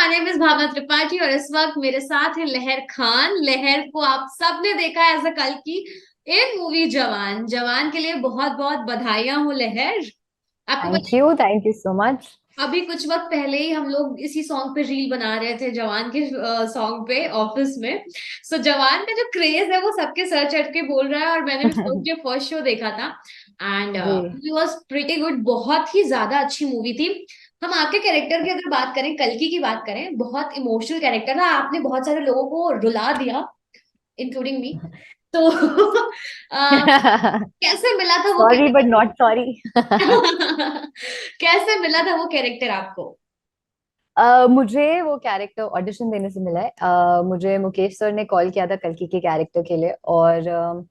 My name is भावना त्रिपाठी और इस वक्त मेरे साथ है लहर खान। लहर को आप सबने देखा है एज अ कल की एक मूवी जवान। जवान के लिए बहुत बहुत बधाइयां हो लहर। आपको पता है, थैंक यू सो मच। अभी कुछ वक्त पहले ही हम लोग इसी सॉन्ग पे रील बना रहे थे, जवान के सॉन्ग पे ऑफिस में। सो जवान का जो क्रेज है वो सबके सर चढ़ के बोल रहा है और मैंने भी फर्स्ट डे फर्स्ट शो देखा था एंड जी। Movie was pretty good. बहुत ही ज्यादा अच्छी मूवी थी। हम आपके कैरेक्टर की अगर बात करें, कल्कि की बात करें, बहुत इमोशनल कैरेक्टर था। आपने बहुत सारे लोगों को रुला दिया, इंक्लूडिंग मी। तो कैसे मिला था वो sorry but character? Not sorry. कैसे मिला था वो कैरेक्टर आपको? मुझे वो कैरेक्टर ऑडिशन देने से मिला है। मुझे मुकेश सर ने कॉल किया था कल्कि के कैरेक्टर के लिए, और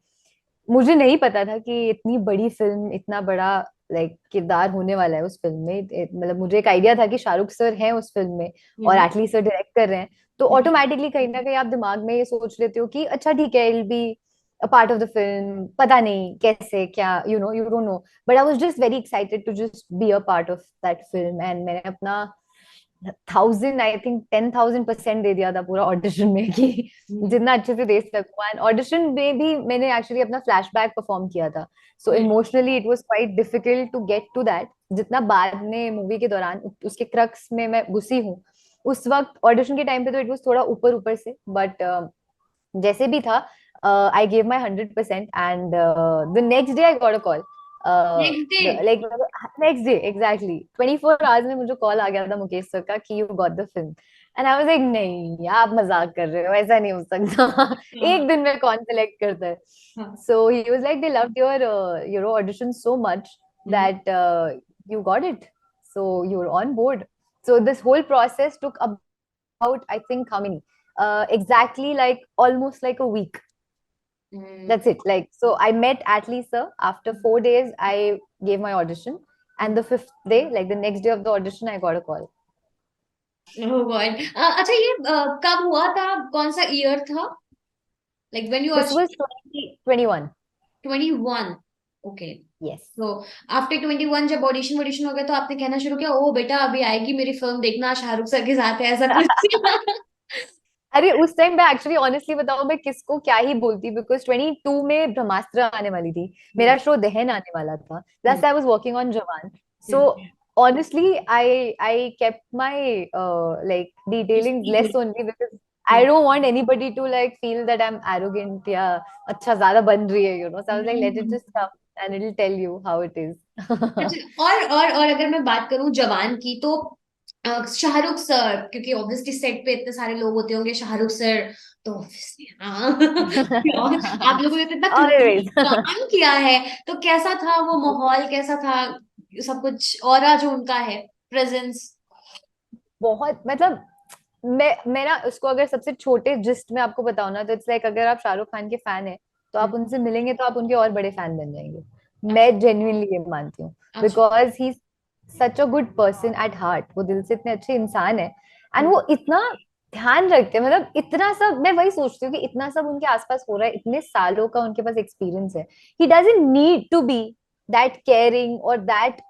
मुझे नहीं पता था कि इतनी बड़ी फिल्म, इतना बड़ा लाइक किरदार होने वाला है उस फिल्म में। मतलब मुझे एक आइडिया था कि शाहरुख सर हैं उस फिल्म में और हम्म। एटली सर डायरेक्ट कर रहे हैं, तो ऑटोमेटिकली कहीं ना कहीं आप दिमाग में ये सोच लेते हो कि अच्छा ठीक है, I'll be a part of the film. पता नहीं कैसे क्या, you don't know, but I was just very excited to just be a part of that film. And मैंने अपना 1000, आई थिंक 10,000% दे दिया था पूरा ऑडिशन में कि हम्म। जितना अच्छे से दे सकूं। एंड ऑडिशन में भी मैंने एक्चुअली अपना फ्लैशबैक परफॉर्म किया था, so emotionally it was quite difficult to get to that. जितना बाद में मूवी के दौरान उसके क्रक्स में मैं घुसी हूँ, उस वक्त ऑडिशन के टाइम पे तो इट वाज थोड़ा ऊपर ऊपर से, बट जैसे भी था, I gave my 100%। And the next day I got a call, next day? Like next day exactly 24 hours में मुझे कॉल आ गया था मुकेश सर का कि you got the film. And I was like, नहीं आप मजाक कर रहे हो, ऐसा नहीं हो सकता। हाँ। एक दिन में कौन सेलेक्ट करता है? हाँ। So he was like, they loved your audition so much hmm. That you got it, so you're on board. So this whole process took about, I think, how many, exactly like almost like a week. Hmm. That's it. Like, so I met Atlee sir. After 4 days, I gave my audition. And the fifth day, like the next day of the audition, I got a call. Oh God. अच्छा, ये कब हुआ था? कौन सा year था? Like when you are This was 2021. 21? Okay. Yes. तो after 21 जब ऑडिशन वॉडिशन हो गया तो आपने कहना शुरू किया, ओ बेटा अभी आएगी मेरी फिल्म, देखना शाहरुख सर के साथ है, ऐसा कुछ? अरे उस टाइम पे एक्चुअली ऑनेस्टली बताऊं, मैं किसको क्या ही बोलती, बिकॉज 22 में ब्रह्मास्त्र आने वाली थी, हम्म। मेरा शो दहन आने वाला था, hmm. Plus I was working on Jawan. So hmm. honestly, I kept my like detailing less only because I hmm. don't want anybody to like feel that I'm arrogant या अच्छा ज्यादा बन रही है, so I was like, let it hmm. just come and it'll tell you how it is. अच्छा, और अगर मैं बात करूं जवान की तो शाहरुख सर, क्योंकि ऑब्वियसली सेट पे इतने सारे लोग होते होंगे, शाहरुख सर तो ऑब्वियसली हाँ। और आप लोगों ने तो इतना Always. काम किया है, तो कैसा था वो माहौल, कैसा था सब कुछ, ऑरा जो उनका है, प्रेजेंस? बहुत मतलब, मैं ना उसको अगर सबसे छोटे जिस्ट में आपको बताऊं ना, तो इट्स लाइक अगर आप शाहरुख खान के फैन है तो आप उनसे मिलेंगे तो आप उनके और बड़े फैन बन जाएंगे। अच्छा। मैं जेन्युइनली ये मानती हूँ, अच्छा। Because he such a good person at heart. वो दिल से इतने अच्छे इंसान है, एंड वो इतना ध्यान रखते हैं। मतलब इतना सब, मैं वही सोचती हूँ कि इतना सब उनके आसपास हो रहा है, इतने सालों का उनके पास एक्सपीरियंस है। He doesn't need to be that caring और दैट,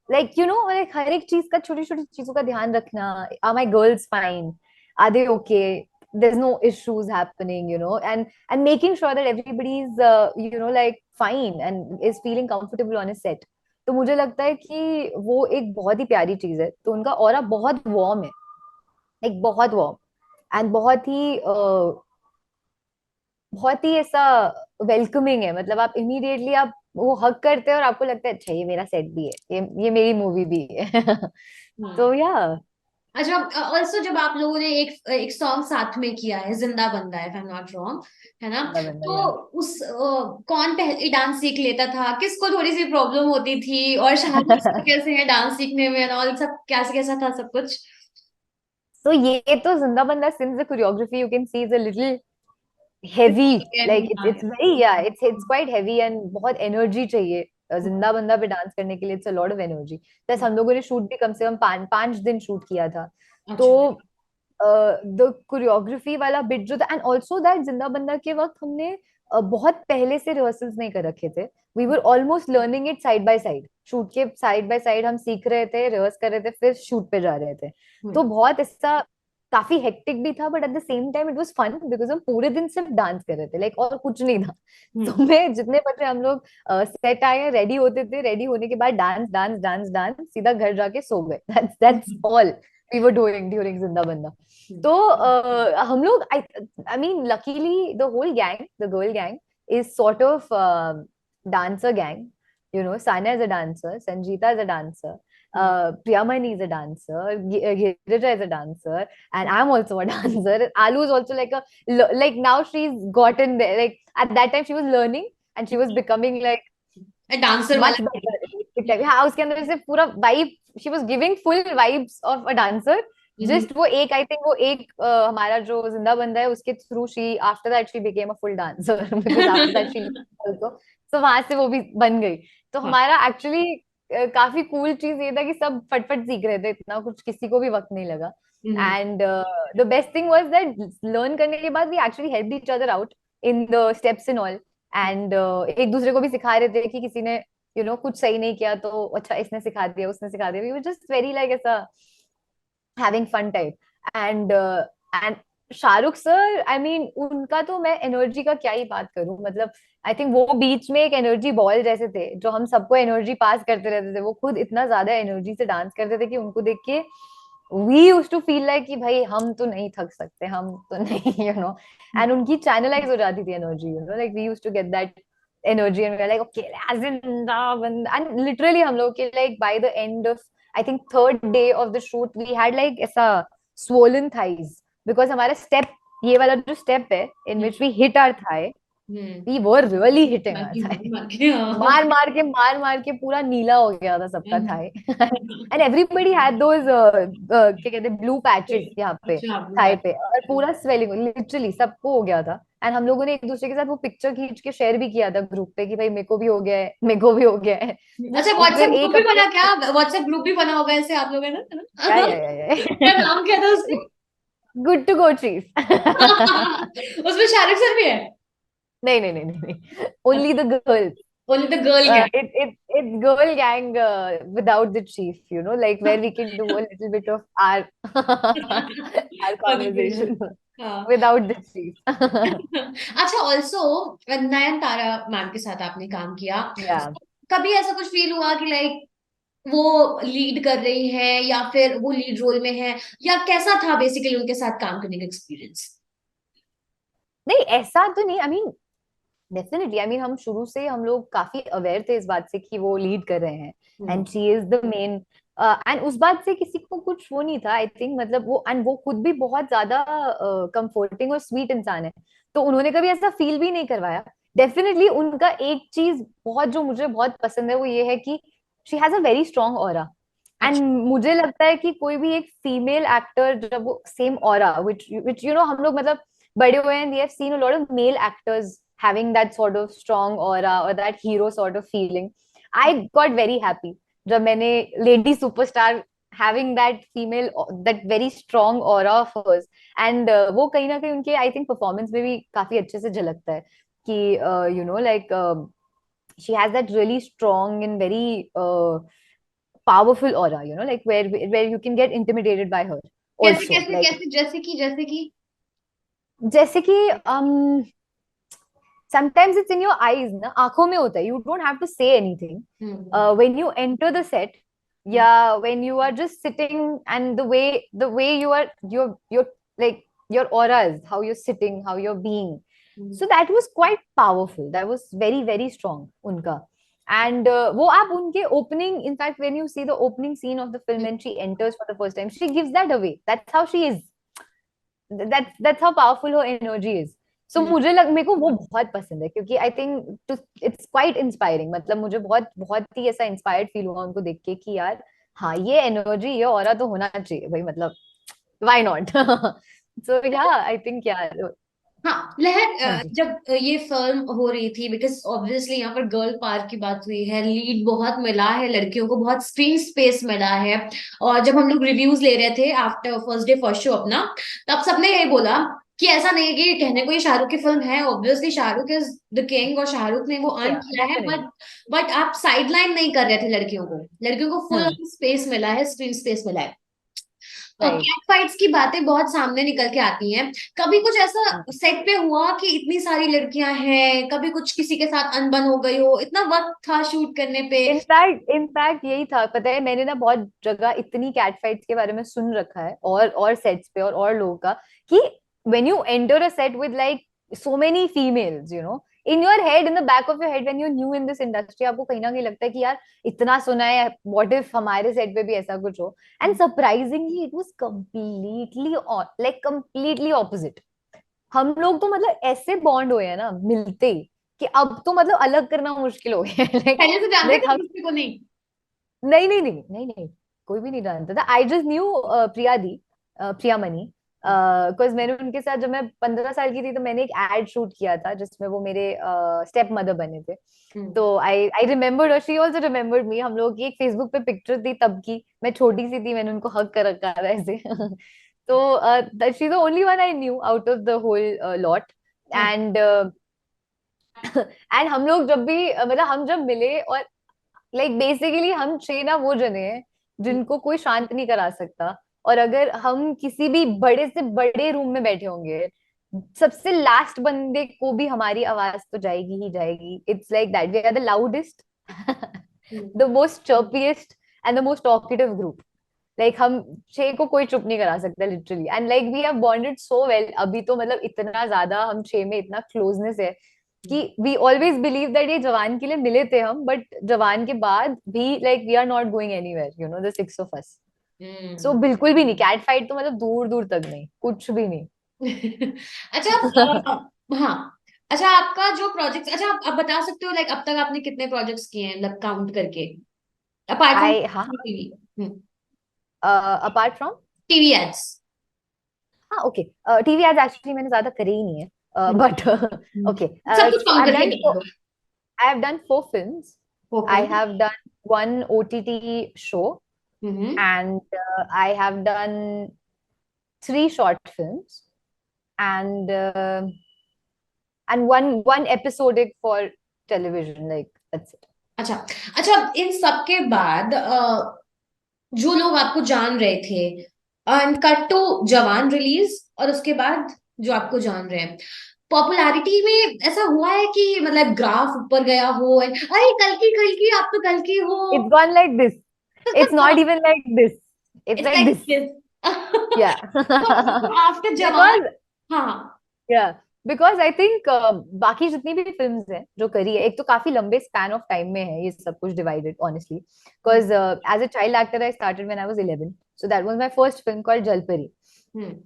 लाइक लाइक हर एक चीज का, छोटी छोटी चीजों का ध्यान रखना। Are my girls fine, are they okay, there's no issues happening, and making sure that everybody is like fine and is feeling comfortable on a set. तो मुझे लगता है कि वो एक बहुत ही प्यारी चीज है। तो उनका ऑरा बहुत वार्म है, एक बहुत वार्म एंड बहुत ही ऐसा वेलकमिंग है। मतलब आप इमीडिएटली आप वो हक करते हैं और आपको लगता है अच्छा ये मेरा सेट भी है, ये मेरी मूवी भी है। हाँ। तो या अच्छा, ऑल्सो जब आप लोगों ने एक एक सॉन्ग साथ में किया है, जिंदा बंदा, if I am not wrong, है ना? बंदा बंदा तो या उस कौन पहले डांस सीख लेता था, किसको थोड़ी सी प्रॉब्लम होती थी, और शाहरुख सर कैसे हैं डांस सीखने में and all, सब कैसे कैसा था सब कुछ? तो ये तो जिंदा बंदा, since the choreography you can see is a little heavy, like it's very, या इट्स क्वाइट हेवी एंड बहुत एनर्जी चाहिए। जिंदा बंदा पे डांस करने के लिए it's a lot of energy. Plus हम लोगों ने शूट भी कम से कम 5 दिन शूट किया था। तो अच्छा। द कोरियोग्राफी वाला बिट जो था, एंड ऑल्सो दैट जिंदा बंदा के वक्त हमने बहुत पहले से रिहर्सल्स नहीं कर रखे थे। We were almost learning it side by side, shoot के साइड बाय साइड हम सीख रहे थे, रिहर्स कर रहे थे, फिर शूट पे जा रहे थे। तो बहुत ऐसा काफी हेक्टिक भी था, but at the same time it was fun because हम पूरे दिन सिर्फ डांस कर रहे थे, लाइक और कुछ नहीं था। हम्म। सुबह जितने बजे हम लोग सेट आए, रेडी होते थे, रेडी होने के बाद डांस डांस डांस डांस, सीधा घर जाके सो गए। That's all we were doing during Zinda Banda. तो हम लोग, I mean luckily the whole gang, the girl gang is sort of dancer gang. You know, Sanya is a dancer, Sangeeta is a dancer, Priyamani is a dancer, Girija is a dancer, and I'm also a dancer. Alu is also like a, like now she's gotten there. Like at that time she was learning and she was becoming like dancer much वाला। better. हाँ, उसके अंदर से पूरा vibe, she was giving full vibes of a dancer. Hmm. Just वो एक, I think वो एक हमारा जो जिंदा बंदा है उसके through she, after that she became a full dancer because after that she also, so वहां से वो भी बन गई। तो हाँ। हमारा एक्चुअली काफी कूल चीज ये था कि सब फटफट सीख रहे थे, इतना कुछ किसी को भी वक्त नहीं लगा। Hmm. And the best thing was that learn करने के बाद we actually help each other out in the steps and all. And एक दूसरे को भी सिखा रहे थे कि किसी ने कुछ सही नहीं किया तो अच्छा इसने सिखा दिया, उसने सिखा दिया। We were just very like ऐसा having fun type. And Shahrukh sir, I mean उनका तो मैं एनर्जी का क्या ही बात करूं, मतलब आई थिंक वो बीच में एक एनर्जी बॉल जैसे थे जो हम सबको एनर्जी पास करते रहते थे। वो खुद इतना ज्यादा एनर्जी से डांस करते थे कि उनको देख के we use to feel like कि भाई हम तो नहीं थक सकते, हम तो नहीं एंड उनकी चैनलाइज हो जाती थी energy, like we use to get that energy and we like okay age in, and literally हम लोग के like by the end of I think third day of the shoot we had like ऐसा swollen thighs because हमारा step, ये वाला जो step है in which we hit our thigh, hmm. We were really hitting our बाकी thigh. बाकी हाँ। मार मार के पूरा नीला हो गया था सबका थाई। एंड एवरीबॉडी हैड दोज क्या कहते हैं ब्लू पैचेस यहाँ पे अच्छा आप लोग थाई बात। पे, और पूरा स्वेलिंग लिटरली सबको हो गया था। एंड हम लोगों ने एक दूसरे के साथ वो पिक्चर खींच के शेयर भी किया था ग्रुप पे कि भाई मेरे को भी हो गया है, मेरे को भी हो गया है। अच्छा फिर व्हाट्सएप ग्रुप एक भी अपने बना क्या? व्हाट्सएप ग्रुप भी बना होगा ऐसे आप लोगों ने, है या ना? क्या नाम क्या था उसका? गुड टू गो चीज। उसमें शाहरुख सर भी है? नहीं नहीं नहीं नहीं, only the girls. Only the girl gang. It's girl gang without the chief, like where we can do a little bit of our our conversation हाँ। without the chief. अच्छा ऑल्सो नयन तारा मैम के साथ आपने काम किया, Yeah. कभी ऐसा कुछ फील हुआ कि लाइक वो लीड कर रही है या फिर वो लीड रोल में है, या कैसा था बेसिकली उनके साथ काम करने का एक्सपीरियंस? नहीं ऐसा तो नहीं, I mean definitely, I mean हम शुरू से हम लोग काफी अवेयर थे इस बात से कि वो लीड कर रहे हैं hmm. And she is the main. And उस बात से किसी को कुछ वो नहीं था, आई थिंक मतलब वो, एंड वो खुद भी बहुत ज्यादा कंफर्टिंग और स्वीट इंसान है, तो उन्होंने कभी ऐसा फील भी नहीं करवाया। डेफिनेटली उनका एक चीज बहुत जो मुझे बहुत पसंद है वो ये है कि she has a very strong aura. And अच्छा। मुझे लगता है कि कोई भी एक फीमेल एक्टर जब वो सेम ऑरा विच विच हम लोग मतलब बड़े हुए हैं, we have seen a lot of male actors having that sort of strong aura or that hero sort of feeling. I got very happy जब मैंने lady superstar having that female, that very strong aura of hers, and वो कहीं ना कहीं उनके I think performance में भी काफी अच्छे से झलकता है कि like she has that really strong and very powerful aura, like where you can get intimidated by her कैसे also, कैसे like कैसे, जैसे कि जैसे कि sometimes it's in your eyes ना, आंखों में होता है, you don't have to say anything. Hmm. When you enter the set, yeah, when you are just sitting and the way you are, your like your auras, how you're sitting, how you're being, hmm. so that was quite powerful, that was very very strong उनका। And वो आप उनके opening, in fact when you see the opening scene of the film when she enters for the first time, she gives that away, that's how she is, that's how powerful her energy is. So हम्म। मेरे को वो बहुत पसंद है क्योंकि I think it's quite inspiring, मतलब मुझे बहुत बहुत ही ऐसा इंस्पायर्ड फील हुआ उनको देख के कि यार हाँ ये एनर्जी, ये ऑरा तो होना चाहिए भाई, मतलब व्हाई नॉट। सो या आई थिंक यार। हाँ लहर, हाँ जी। जब ये फिल्म हो रही थी, बिकॉज ऑब्वियसली यहाँ पर गर्ल पावर की बात हुई है, लीड बहुत मिला है, लड़कियों को बहुत स्क्रीन स्पेस मिला है। और जब हम लोग रिव्यूज ले रहे थे after first day first show अपना, तब सबने यही बोला कि ऐसा नहीं है कि कहने को ये शाहरुख की फिल्म है, obviously Shahrukh is the king और शाहरुख ने वो अर्न या किया है, डेफिनेटली। बट आप साइडलाइन नहीं कर रहे थे लड़कियों को, लड़कियों को फुल हाँ स्पेस मिला है, स्क्रीन स्पेस मिला है। और राइट। कैट फाइट्स की बातें बहुत सामने निकल के आती हैं। कभी कुछ ऐसा सेट पे हुआ कि इतनी सारी लड़कियां हैं, कभी कुछ किसी के साथ अनबन हो गई हो, इतना वक्त था शूट करने पे? इनफैक्ट यही था, पता है, मैंने ना बहुत जगह इतनी कैट फाइट्स के बारे में सुन रखा है, और सेट्स पे और लोगों का, कि when you enter a set with like so many females, in your head, in the back of your head, when you new in this industry, आपको कहीं ना कहीं लगता है कि यार इतना सुना है, व्हाट इफ हमारे सेट पे भी ऐसा कुछ हो। And surprisingly it was completely, like completely opposite. हम लोग तो मतलब ऐसे बॉन्ड हुए हैं ना मिलते ही, कि अब तो मतलब अलग करना मुश्किल हो गया है। लाइक पहले से जानते लाइक थे हम, किसी को? नहीं। नहीं नहीं नहीं नहीं नहीं, कोई भी नहीं जानता था। I just new Priya the, Priya money, because मैंने उनके साथ, जब मैं 15 साल की थी, तो मैंने एक एड शूट किया था जिसमें वो मेरे स्टेप मदर बने थे। हम्म। तो आई रिमेम्बर्ड, और शी ऑल्सो रिमेम्बर्ड मी। हम लोग की एक फेसबुक पे पिक्चर थी तब की, मैं छोटी सी थी, मैंने उनको हग कर रखा था ऐसे। तो she the only one I knew out of the whole lot. And and हम लोग जब भी मतलब हम जब मिले, और लाइक बेसिकली हम छह ना वो जने हैं जिनको कोई शांत नहीं करा सकता। और अगर हम किसी भी बड़े से बड़े रूम में बैठे होंगे, सबसे लास्ट बंदे को भी हमारी आवाज तो जाएगी ही जाएगी। It's like that, we are the loudest, the most chirpiest and the most talkative group. Like हम छह को कोई चुप नहीं करा सकता literally, and like we have bonded so well. अभी तो मतलब इतना ज्यादा हम छह में इतना क्लोजनेस है कि वी ऑलवेज बिलीव दैट ये जवान के लिए मिले थे हम, बट जवान के बाद भी like we are not going anywhere, the six of us. So hmm. बिल्कुल भी नहीं, कैट फाइट तो मतलब दूर दूर तक नहीं, कुछ भी नहीं। अच्छा। हाँ। अच्छा, आपका जो प्रोजेक्ट, अच्छा आप बता सकते हो लाइक अब तक आपने कितने प्रोजेक्ट्स किए हैं, मतलब काउंट करके, अपार्ट फ्रॉम आई, हाँ, TV? Apart from, TV ads. हाँ, ओके, टीवी आज एक्चुअली मैंने ज्यादा करे ही नहीं है, बट ओके। सब कुछ सो काउंट करके बता दो। I have done 4 films. Okay. I have done one OTT show, hmm. and I have done 3 short films, and one episodic for television. Like that's it. अच्छा। अच्छा, इन सब के बाद जो लोग आपको जान रहे थे, एंड कट टू जवान रिलीज, और उसके बाद जो आपको जान रहे हैं, पॉपुलैरिटी में ऐसा हुआ है कि मतलब ग्राफ ऊपर गया हो, and, अरे कल की आप तो कल की हो? It's gone like this. It's not even like this. It's it's like like this. This. Yeah. तो आफ्टर जवान। Because हाँ। yeah, because I think बाकी जितनी भी फिल्म्स हैं जो करी है, एक तो काफी लंबे स्पैन ऑफ टाइम में है ये सब कुछ divided, honestly, because as a child actor I started when I was 11, so that was my first film called Jalpari. Hmm.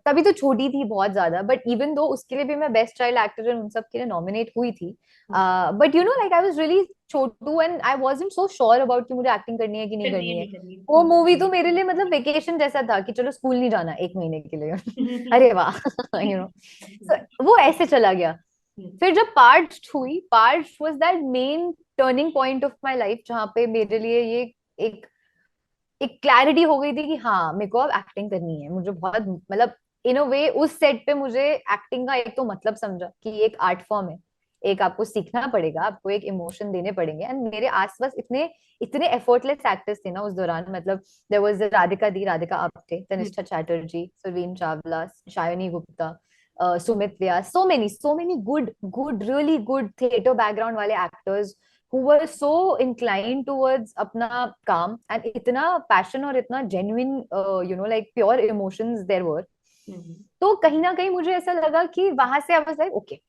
तभी तो छोटी थी बहुत ज्यादा, बट इवन दो उसके लिए भी मैं बेस्ट चाइल्ड एक्टर उन सब के लिए नॉमिनेट हुई थी। But like I was really Chhotu, and I wasn't so sure about कि मुझे एक्टिंग करनी है कि नहीं करनी है करनी है। नहीं करनी वो मूवी तो मेरे लिए मतलब वेकेशन जैसा था, कि चलो स्कूल नहीं जाना 1 महीने के लिए। अरे वाह। वो ऐसे चला गया। फिर जब पार्ट हुई, part was that main turning point of my life, जहाँ पे मेरे लिए ये एक एक क्लैरिटी हो गई थी कि हाँ मेरे को अब एक्टिंग करनी है। मुझे बहुत मतलब, इन अ वे उस सेट पे मुझे एक्टिंग का एक तो मतलब समझा कि ये एक आर्ट फॉर्म है, एक आपको सीखना पड़ेगा, आपको एक इमोशन देने पड़ेंगे। एंड मेरे आसपास इतने इतने एफर्टलेस एक्टर्स थे ना उस दौरान, मतलब there was Radhika di, Radhika Apte, Tannishtha Chatterjee, Surveen Chawla, Shayni Gupta, Sumeet Vyas, so many good really good theater background वाले actors who were so inclined towards अपना काम, and इतना passion और इतना genuine like pure emotions there were. तो कहीं ना कहीं मुझे ऐसा लगा कि वहां से I was like okay,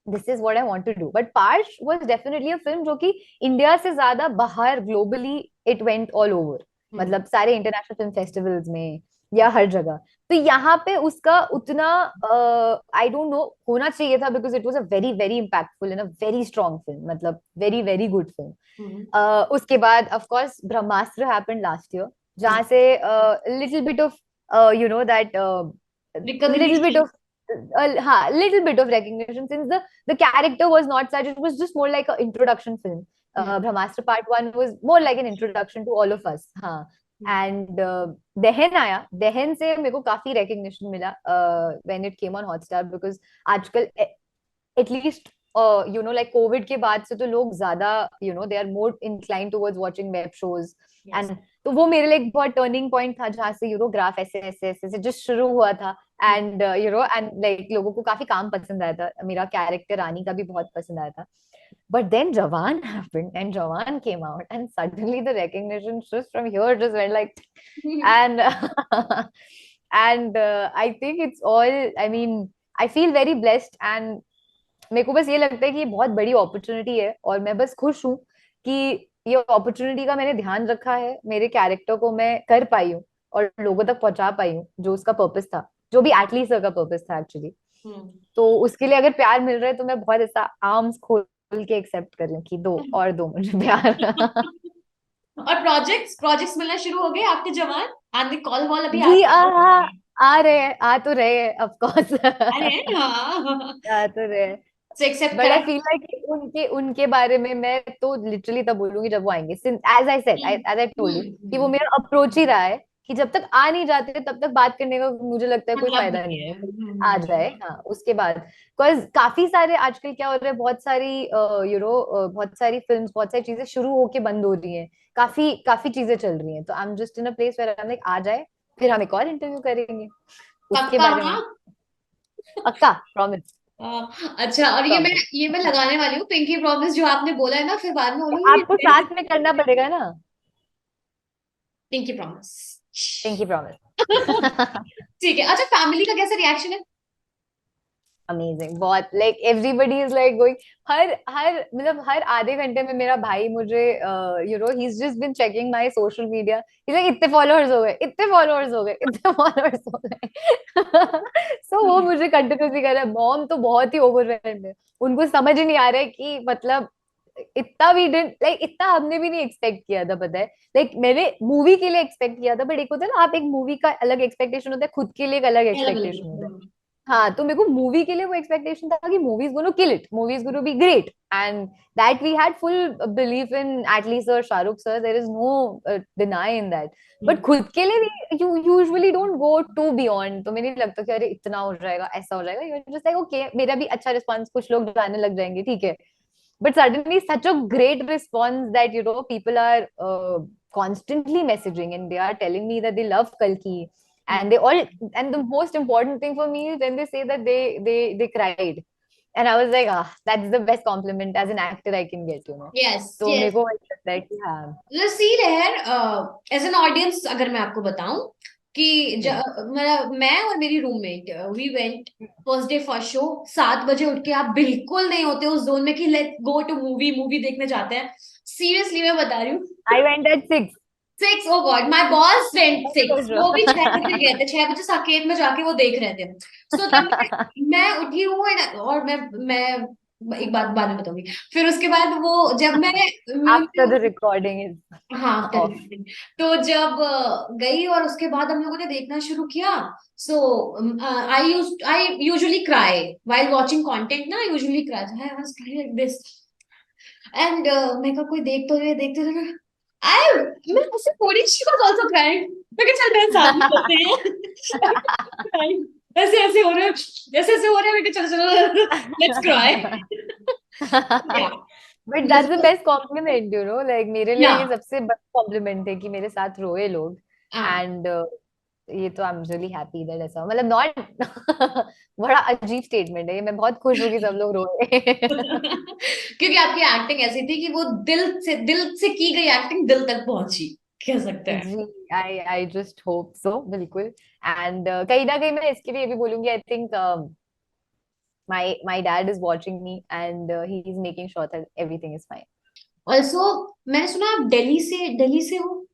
this is what I want to do. But Parsh was definitely a film जो कि इंडिया से ज्यादा बाहर globally it went all over, मतलब सारे इंटरनेशनल फिल्म फेस्टिवल्स में या हर जगह। तो यहाँ पे उसका उतना आई डोंट नो होना चाहिए था, because it was a very very impactful and a very strong film, मतलब वेरी वेरी गुड फिल्म। उसके बाद of course Brahmastra happened last year, जहाँ से little bit of that little bit recognition. Of little bit of recognition, since the character was not such, it was just more like an introduction film. Brahmastra part 1 was more like an introduction to all of us, हाँ। And दहन आया, दहन से मेरे को काफी recognition मिला when it came on Hotstar, because आजकल एटलीस्ट लाइक कोविड के बाद से तो लोग ज्यादा they are more incline towards watching web shows yes. And तो वो मेरे लिए एक बहुत टर्निंग पॉइंट था जहाँ से ग्राफ ऐसे ऐसे ऐसे ऐसे जस्ट शुरू हुआ था एंड एंड लाइक लोगों को काफी काम पसंद आया था, मेरा कैरेक्टर रानी का भी बहुत पसंद आया था. But then Jawan happened and Jawan came out and suddenly the recognition just from here just went like and and I think it's all, I mean, I feel very blessed and मेरे को बस ये लगता है कि ये बहुत बड़ी अपॉर्चुनिटी है और मैं बस खुश हूँ कि ये अपॉर्चुनिटी का मैंने ध्यान रखा है, मेरे कैरेक्टर को मैं कर पाई हूँ और लोगों तक पहुंचा पाई हूँ जो उसका पर्पस था, जो भी एटली सर का पर्पस था एक्चुअली. तो उसके लिए अगर प्यार मिल रहा है तो मैं बहुत ऐसा आर्म्स खोल के एक्सेप्ट कर रही हूँ कि दो मुझे प्यार. और प्रोजेक्ट्स प्रोजेक्ट्स मिलना शुरू हो गए आपके जवान? आने कॉल वॉल अभी जी आते हैं? आ रहे हैं, आ तो रहे हैं ऑफ कोर्स. अरे हाँ। आ तो रहे हैं. से एक्सेप्ट बट करा? आई फील लाइक उनके उनके बारे में मैं तो लिटरली तब बोलूंगी जब वो आएंगे, since as I said, as I told you कि वो हम्म। मेरा अप्रोच ही रहा है कि जब तक आ नहीं जाते तब तक बात करने का मुझे लगता है कोई मतलब फायदा नहीं नहीं है। है. आ जाए हाँ उसके बाद, बिकॉज काफी सारे आजकल क्या हो रहा है, बहुत सारी बहुत सारी फिल्म्स, बहुत सारी चीजें शुरू होके बंद हो रही हैं, काफी काफी चीजें चल रही हैं, तो I am just in a place where I am like आ जाए फिर हम एक और इंटरव्यू करेंगे उसके पक्का बारे में. हाँ। पक्का प्रॉमिस. अच्छा, और प्रॉमिस. ये मैं लगाने वाली हूँ पिंकी प्रॉमिस जो आपने बोला है ना, फिर बाद में बोलूंगी आपको साथ में करना पड़ेगा ना. Pinky promise. Pinky promise. ठीक है। अच्छा, फैमिली का कैसा रिएक्शन है? अमेजिंग, बहुत like everybody is like going. हर हर मतलब हर आधे घंटे में मेरा भाई मुझे he is just been checking my social media, he like इतने फॉलोअर्स हो गए, इतने फॉलोअर्स हो गए, इतने फॉलोअर्स हो गए. सो वो मुझे कंटिन्यूसली कर रहा है. मॉम तो बहुत ही ओवरवेल्म्ड है, उनको समझ ही नहीं आ रहा है कि मतलब इतना भी डिड लाइक इतना हमने भी नहीं एक्सपेक्ट किया था, पता है. लाइक मैंने मूवी के लिए एक्सपेक्ट किया था, बट एक होता है ना, आप एक मूवी का अलग एक्सपेक्टेशन होता है, खुद के लिए एक अलग अलग अलग। एक्सपेक्टेशन होता है. हाँ तो मेरे को मूवी के लिए वो एक्सपेक्टेशन था कि movie is gonna kill it, movie is gonna be great, and that we had full belief in Atlee sir, Shahrukh sir, there is no deny in that. But खुद के लिए भी you usually don't go to beyond, तो मेरे नहीं लगता कि अरे इतना हो जाएगा, ऐसा हो जाएगा, यू जस्ट लाइक ओके मेरा भी अच्छा रिस्पॉन्स, कुछ लोग जाने लग जाएंगे, ठीक है. But suddenly such a great response that people are constantly messaging and they are telling me that they love Kalki, and they all, and the most important thing for me is when they say that they cried, and I was like, ah, that's the best compliment as an actor I can get. Yes तो मेरे yes. को वही लगता है कि हाँ. सी रहे as an audience, अगर मैं आपको बताऊं कि हम्म. मैं और मेरी roommate we went first day first show 7 बजे उठ के, आप बिल्कुल नहीं होते उस जोन में कि let's go to movie movie देखने जाते हैं। सीरियसली मैं बता रही हूँ। I went at 6. 6, oh God, my boss went 6, सोच वो भी 6 बजे रहा. गए थे, 6 बजे साकेत में जाके वो देख रहे थे। सो जब मैं उठी हूँ और मैं एक बात बाद में बताऊंगी। फिर उसके बाद वो जब After the recording is हाँ आफ्टर off. रिकॉर्डिंग, तो जब गई और उसके बाद हम लोगों ने देखना शुरू किया। So I usually cry while watching content ना, usually cry, I was crying like this. And मैं कहा कोई देख तो रहे, देखते रहे। आई मैं उससे थोड़ी, शी वाज आल्सो क्राइंग। मैं कहा चल मेरे साथ में चलते हैं। Crying. ऐसे ऐसे हो रहे हैं, ऐसे ऐसे हो रहे हैं, मैं कहा चलो चलो लेट्स क्राई। या but that's the best compliment, like मेरे लिए या ये सबसे बड़ा कॉम्प्लीमेंट है कि मेरे साथ रोए लोग. हाँ। एंड ये तो I am really happy that ऐसा, मतलब नॉट बड़ा अजीब स्टेटमेंट है ये, मैं बहुत खुश हूँ कि सब लोग रोए. क्योंकि आपकी एक्टिंग ऐसी थी कि वो दिल से की गई एक्टिंग दिल तक पहुंची, कह सकते हैं। जी, आई जस्ट होप सो, बिल्कुल. एंड कहीं ना कहीं मैं इसके लिए ये भी बोलूंगी, I think my dad is watching me and he is making sure that everything is fine. Also मैंने सुना आप दिल्ली से हो,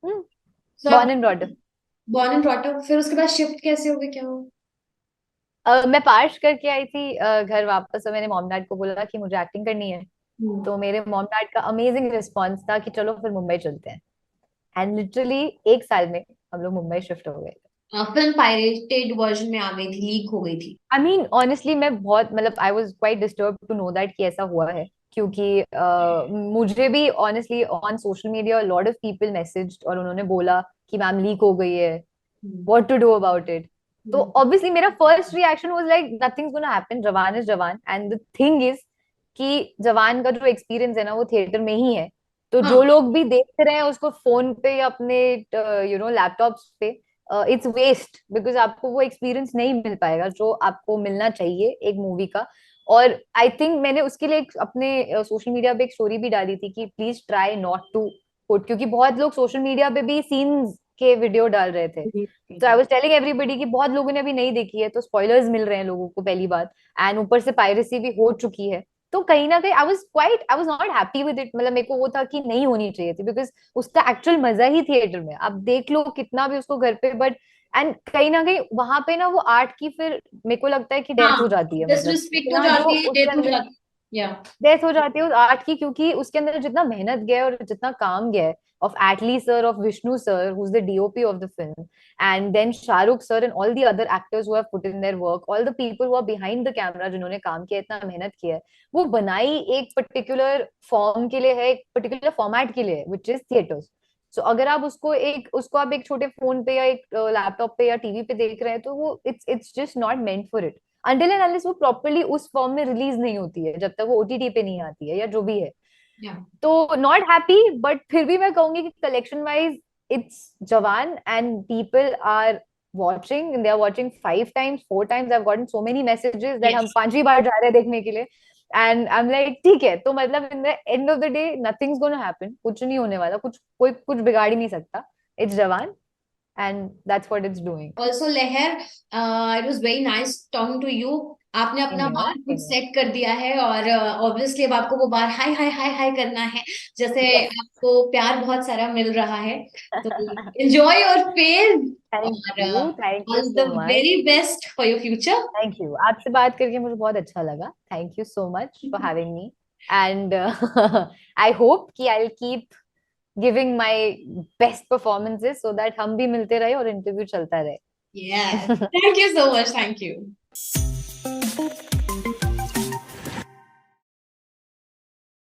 Hmm. तो Born आप and brought up. Born and brought up, फिर उसके बाद शिफ्ट कैसे हो गए, क्या हो? मैं पार्श करके आई थी घर वापस, और मैंने मॉम डैड को बोला कि मुझे एक्टिंग करनी है. हम्म। तो मेरे मॉम डैड का अमेजिंग रिस्पॉन्स था कि चलो फिर मुंबई चलते हैं. एंड लिटरली 1 साल में हम लोग मुंबई शिफ्ट हो गए. फिल्म पायरेटेड वर्जन में आ गई थी, लीक हो गई थी। आई मीन ऑनेस्टली मैं बहुत, मतलब I was quite disturb to know that कि ऐसा हुआ है, क्योंकि मुझे भी honestly on social media lot of people messaged और उन्होंने बोला कि मैम लीक हो गई है, hmm. What to do about it. तो ऑब्वियसली मेरा first reaction was like nothing's gonna happen, Jawan is Jawan. And the thing is कि जवान का जो एक्सपीरियंस है ना वो थिएटर में ही है। तो जो हाँ लोग भी देख रहे हैं उसको फोन पे या अपने लैपटॉप्स पे, इट्स वेस्ट, बिकॉज आपको वो एक्सपीरियंस नहीं मिल पाएगा जो आपको मिलना चाहिए एक मूवी का। और आई थिंक मैंने उसके लिए अपने सोशल मीडिया पे एक स्टोरी भी डाली थी कि please try not to put, क्योंकि बहुत लोग सोशल मीडिया पे भी सीन्स के वीडियो डाल रहे थे। जी तो आई जी। वाज टेलिंग एवरीबॉडी कि बहुत लोगों ने अभी नहीं देखी है, तो स्पॉयलर्स मिल रहे हैं लोगों को पहली बात। एंड ऊपर से पायरेसी भी हो चुकी है। तो कहीं ना कहीं I was not happy with it. मतलब मेरे को वो था कि नहीं होनी चाहिए थी, बिकॉज उसका एक्चुअल मजा ही थिएटर में। आप देख लो कितना भी उसको घर पे, बट एंड कहीं ना कहीं वहां पे ना वो आर्ट की फिर मेरे को लगता है कि डेथ हाँ हो जाती है। मतलब डिसरिस्पेक्ट हो इतना जो जाती है, उसके डेथ हो अंदर जाती या। डेथ हो जाती है उस आर्ट की, क्योंकि उसके अंदर जितना मेहनत गया है और जितना काम गया है of Atlee sir, of Vishnu sir, who's the DOP of the film, and then Shahrukh sir and all the other actors who have put in their work, all the people who are behind the camera जिन्होंने काम किया, इतना मेहनत किया है, वो बनाई एक पर्टिकुलर फॉर्म के लिए है, एक पर्टिकुलर फॉर्मेट के लिए है, which is theaters. So अगर आप उसको आप एक छोटे फोन पे या एक लैपटॉप पे या टीवी पे देख रहे हैं, तो वो it's just not meant for it until and unless वो प्रॉपरली उस फॉर्म में रिलीज नहीं होती है, जब तक वो ओटीटी पे नहीं आती है या जो भी है। या। तो नॉट हैप्पी, बट फिर भी मैं कहूंगी कि collection wise it's Jawan, and people are watching, and they are watching 5 times, 4 times. I've gotten so many messages that हम यस। 5वीं बार जा रहे हैं देखने के लिए। एंड आई एम लाइक ठीक है, तो मतलब in the end of the day nothings gonna happen, कुछ नहीं होने वाला, कोई कुछ बिगाड़ ही नहीं सकता। It's Jawan, and that's what it's doing. Also Lahar, it was very nice talking to you. आपने अपना सेम बार खुद हियर। सेट कर दिया है, और ऑब्वियसली अब आपको वो बार हाय हाय हाय हाय करना है, जैसे यस। आपको प्यार बहुत सारा मिल रहा है। तो एंजॉय योर फेज, और thank you all the so much. Very best for your future. Thank you, आपसे बात करके मुझे बहुत अच्छा लगा। Thank you so much for having me. And I hope कि I will keep giving my best performances, so that हम भी मिलते रहे और इंटरव्यू चलता यस, रहे। Thank you so much, thank you.